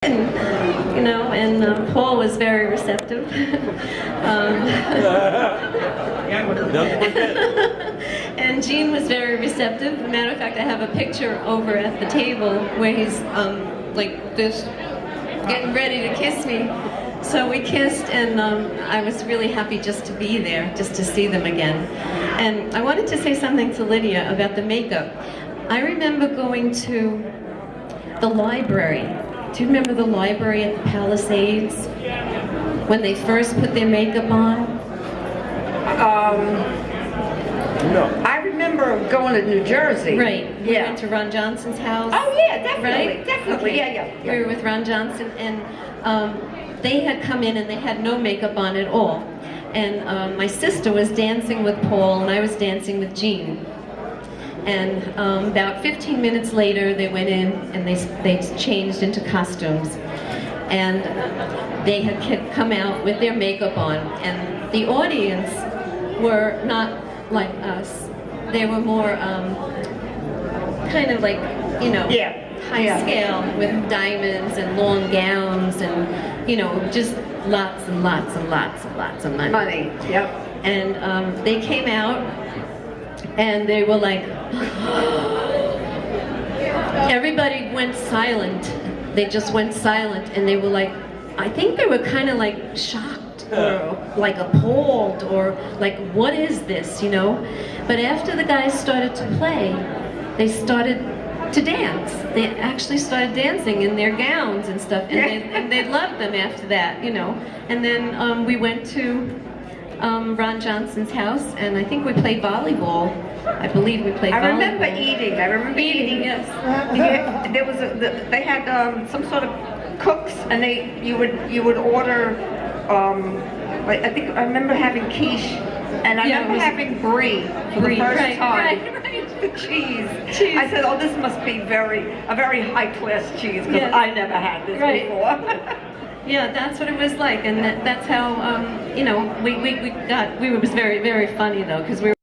You know, and Paul was very receptive. And Gene was very receptive. As a matter of fact, I have a picture over at the table where he's like this, getting ready to kiss me. So we kissed, and I was really happy just to be there, just to see them again. And I wanted to say something to Lydia about the makeup. I remember going to the library. Do you remember the library at the Palisades? When they first put their makeup on? No. I remember going to New Jersey. Right. We Yeah. went to Ron Johnson's house. Oh yeah, definitely. Right? Definitely. Okay. Yeah. We were with Ron Johnson, and they had come in and they had no makeup on at all. And my sister was dancing with Paul and I was dancing with Gene. And about 15 minutes later, they went in and they changed into costumes. And they had come out with their makeup on. And the audience were not like us. They were more kind of like, you know, high scale with diamonds and long gowns and, you know, just lots and lots and lots and lots of money. Yep. And they came out and they were like, everybody went silent. They just went silent, and they were like, I think they were kind of like shocked or like appalled or like, what is this, you know? But after the guys started to play, they started to dance. They actually started dancing in their gowns and stuff, and they loved them after that, you know. And then we went to Ron Johnson's house, and I think we played volleyball. I believe we played volleyball. I remember eating. Yes. There was they had some sort of cooks, and you would order. I think I remember having quiche, and I remember having brie for the first time. Right. The cheese. I said, "Oh, this must be a very high class cheese because I never had this before." Yeah, that's what it was like, and that's how you know, it was very, very funny though, because we were